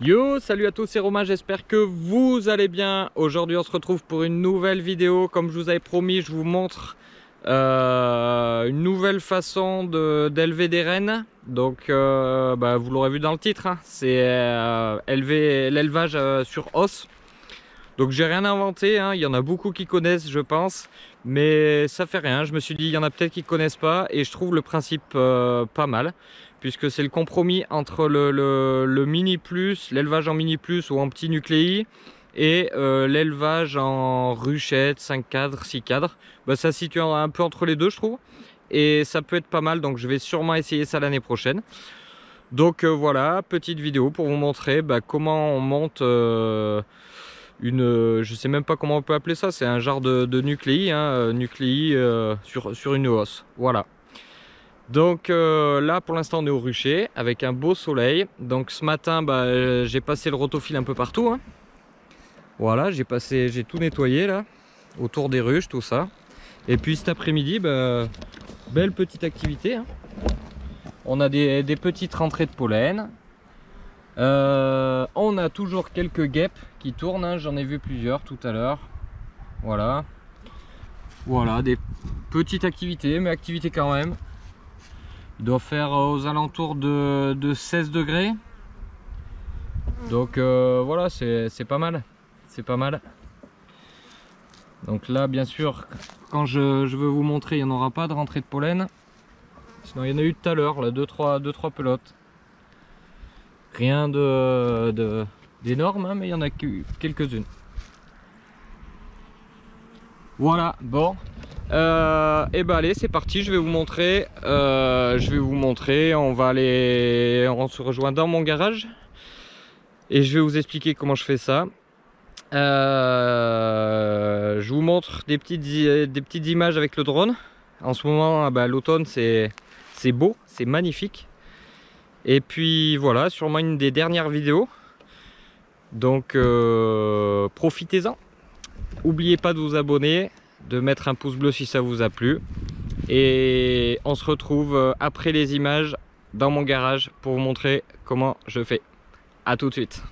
Yo, salut à tous, c'est Romain, j'espère que vous allez bien. Aujourd'hui on se retrouve pour une nouvelle vidéo. Comme je vous avais promis, je vous montre une nouvelle façon d'élever des rennes. Donc vous l'aurez vu dans le titre, hein, c'est l'élevage sur os. Donc j'ai rien inventé, hein. Il y en a beaucoup qui connaissent je pense, mais ça fait rien. Je me suis dit il y en a peut-être qui connaissent pas et je trouve le principe pas mal, puisque c'est le compromis entre le mini plus, l'élevage en mini plus ou en petit nucléi et l'élevage en ruchette, 5 cadres, 6 cadres. Ça se situe un peu entre les deux je trouve, et ça peut être pas mal, donc je vais sûrement essayer ça l'année prochaine. Donc voilà, petite vidéo pour vous montrer comment on monte je sais même pas comment on peut appeler ça, c'est un genre de nucléi, hein, nucléi sur une hausse. Voilà. Donc là pour l'instant on est au rucher avec un beau soleil. Donc ce matin j'ai passé le rotofil un peu partout, hein. Voilà, j'ai tout nettoyé là, autour des ruches, tout ça. Et puis cet après-midi, belle petite activité, hein. On a des petites rentrées de pollen. On a toujours quelques guêpes qui tournent, hein. J'en ai vu plusieurs tout à l'heure. Voilà. Voilà, des petites activités, mais activités quand même. Il doit faire aux alentours de 16 degrés. Donc voilà, c'est pas mal. C'est pas mal. Donc là, bien sûr, quand je veux vous montrer, il n'y en aura pas de rentrée de pollen. Sinon, il y en a eu tout à l'heure, là, 2-3 pelotes. Rien d'énorme, hein, mais il y en a quelques-unes. Voilà, bon. Allez, c'est parti, je vais vous montrer. On se rejoint dans mon garage. Et je vais vous expliquer comment je fais ça. Je vous montre des petites images avec le drone. En ce moment, l'automne, c'est beau, c'est magnifique. Et puis voilà, sûrement une des dernières vidéos. Donc profitez-en. N'oubliez pas de vous abonner, de mettre un pouce bleu si ça vous a plu. Et on se retrouve après les images dans mon garage pour vous montrer comment je fais. A tout de suite.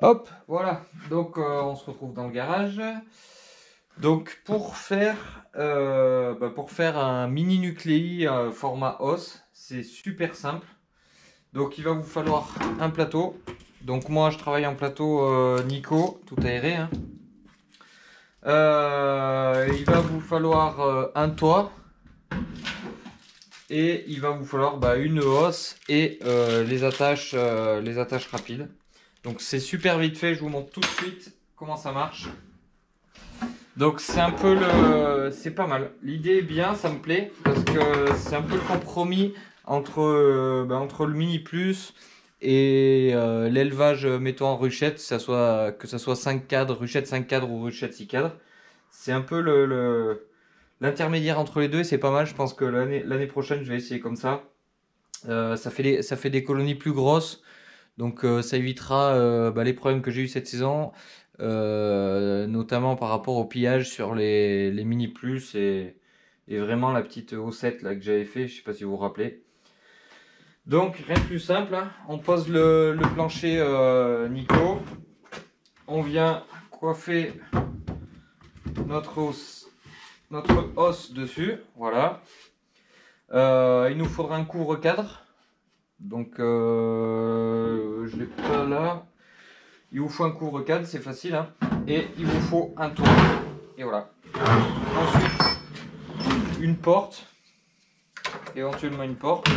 Hop, voilà, donc on se retrouve dans le garage. Donc pour faire un mini nucléi format os, c'est super simple. Donc il va vous falloir un plateau. Donc moi je travaille en plateau Nico, tout aéré, hein. Il va vous falloir un toit. Et il va vous falloir une hausse et les attaches rapides. Donc c'est super vite fait, je vous montre tout de suite comment ça marche. Donc c'est un peu c'est pas mal. L'idée est bien, ça me plaît, parce que c'est un peu le compromis entre le mini plus et l'élevage, mettons en ruchette, que ça soit 5 cadres, ruchette 5 cadres ou ruchette 6 cadres. C'est un peu l'intermédiaire entre les deux, et c'est pas mal. Je pense que l'année prochaine je vais essayer comme ça. Ça fait des colonies plus grosses. Donc ça évitera les problèmes que j'ai eu cette saison, notamment par rapport au pillage sur les mini plus et vraiment la petite haussette là que j'avais fait, je sais pas si vous vous rappelez. Donc rien de plus simple, hein. On pose le plancher Nico, on vient coiffer notre os dessus, voilà. Il nous faudra un couvre-cadre. Donc je l'ai pas là. Il vous faut un couvre-cadre, c'est facile, hein. Et il vous faut un toit. Et voilà. Ensuite, une porte. Éventuellement une porte.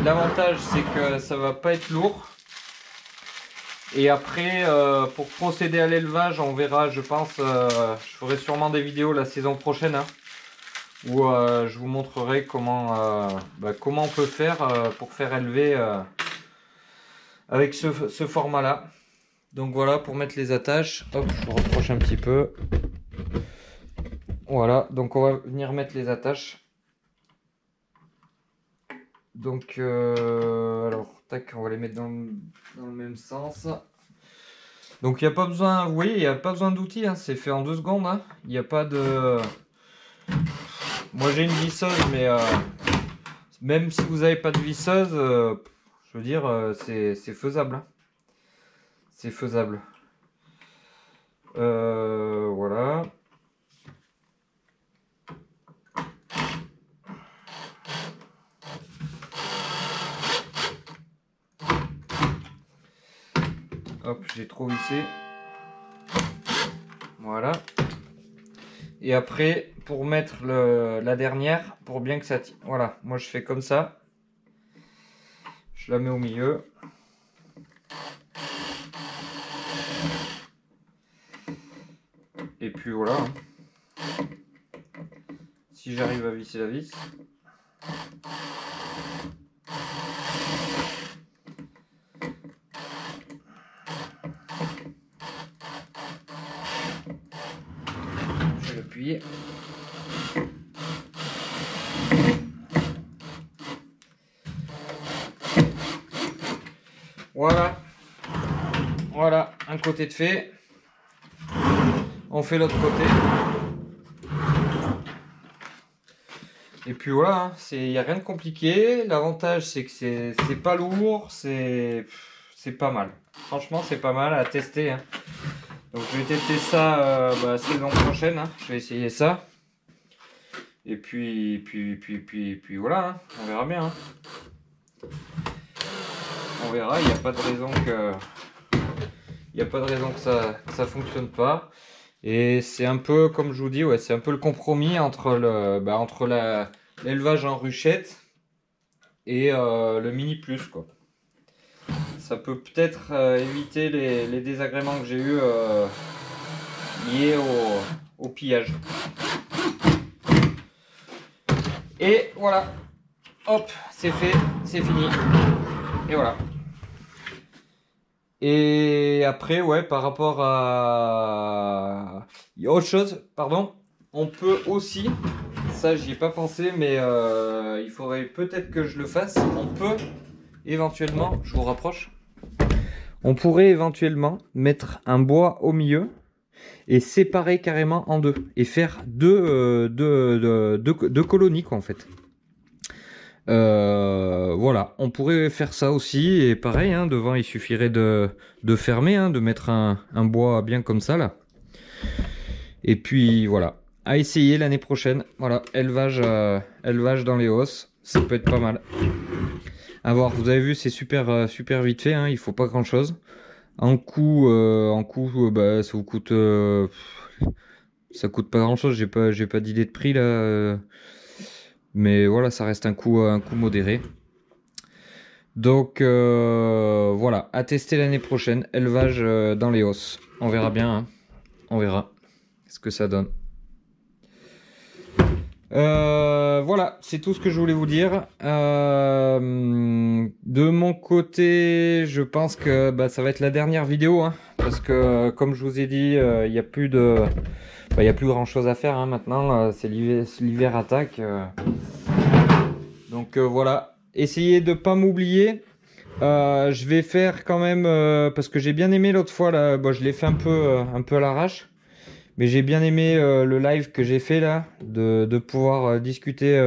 L'avantage c'est que ça va pas être lourd. Et après, pour procéder à l'élevage, on verra, je pense, je ferai sûrement des vidéos la saison prochaine, hein, où je vous montrerai comment, comment on peut faire pour faire élever avec ce format-là. Donc voilà, pour mettre les attaches, hop, je vous rapproche un petit peu. Voilà, donc on va venir mettre les attaches. Donc, alors, tac, on va les mettre dans le même sens. Donc, il n'y a pas besoin, vous voyez, il n'y a pas besoin d'outils, hein, c'est fait en 2 secondes. Hein. Il n'y a pas de... Moi, j'ai une visseuse, mais même si vous n'avez pas de visseuse, je veux dire, c'est faisable. Hein. C'est faisable. Voilà. Hop, j'ai trop vissé. Voilà. Et après, pour mettre la dernière, pour bien que ça tire. Voilà, moi je fais comme ça. Je la mets au milieu. Et puis voilà. Si j'arrive à visser la vis. Je vais l'appuyer. Voilà. Voilà, un côté de fait. On fait l'autre côté. Et puis voilà, il n'y a rien de compliqué. L'avantage, c'est que c'est pas lourd, c'est pas mal. Franchement, c'est pas mal à tester. Hein. Donc, je vais tester ça saison prochaine. Hein. Je vais essayer ça. Et puis voilà, hein. On verra bien. Hein. On verra, il n'y a pas de raison que ça fonctionne pas. Et c'est un peu, comme je vous dis, ouais, c'est un peu le compromis entre l'élevage en ruchette et le mini plus, quoi. Ça peut peut-être éviter les désagréments que j'ai eu liés au pillage. Et voilà, hop, c'est fait, c'est fini. Et voilà. Et après, ouais, par rapport à... Il y a autre chose, pardon. On peut aussi, ça j'y ai pas pensé, mais il faudrait peut-être que je le fasse. On peut éventuellement, je vous rapproche. On pourrait éventuellement mettre un bois au milieu et séparer carrément en deux. Et faire deux colonies, quoi, en fait. Voilà, on pourrait faire ça aussi. Et pareil, hein, devant, il suffirait de fermer, hein, de mettre un bois bien comme ça, là. Et puis, voilà. À essayer l'année prochaine. Voilà, élevage dans les hausses. Ça peut être pas mal. À voir, vous avez vu, c'est super vite fait, hein, il faut pas grand chose. En coût, ça vous coûte... ça coûte pas grand chose, j'ai pas d'idée de prix là. Mais voilà, ça reste un coût modéré. Donc voilà, à tester l'année prochaine, élevage dans les hausses. On verra bien, hein. On verra ce que ça donne. Voilà, c'est tout ce que je voulais vous dire. De mon côté, je pense que ça va être la dernière vidéo, hein, parce que comme je vous ai dit, il n'y a plus grand chose à faire, hein, maintenant. C'est l'hiver attaque. Donc voilà, essayez de pas m'oublier. Je vais faire quand même parce que j'ai bien aimé l'autre fois là. Bon, je l'ai fait un peu à l'arrache. Mais j'ai bien aimé le live que j'ai fait là, de pouvoir discuter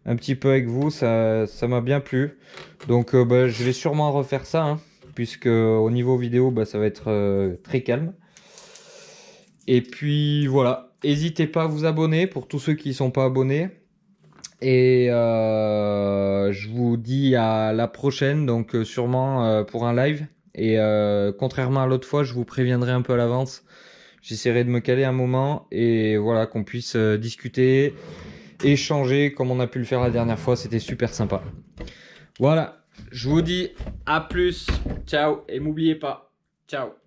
un petit peu avec vous, ça m'a bien plu. Donc je vais sûrement refaire ça, hein, puisque au niveau vidéo, ça va être très calme. Et puis voilà, n'hésitez pas à vous abonner pour tous ceux qui ne sont pas abonnés. Et je vous dis à la prochaine, donc sûrement pour un live. Et contrairement à l'autre fois, je vous préviendrai un peu à l'avance. J'essaierai de me caler un moment et voilà, qu'on puisse discuter, échanger comme on a pu le faire la dernière fois. C'était super sympa. Voilà, je vous dis à plus. Ciao et n'oubliez pas, Ciao.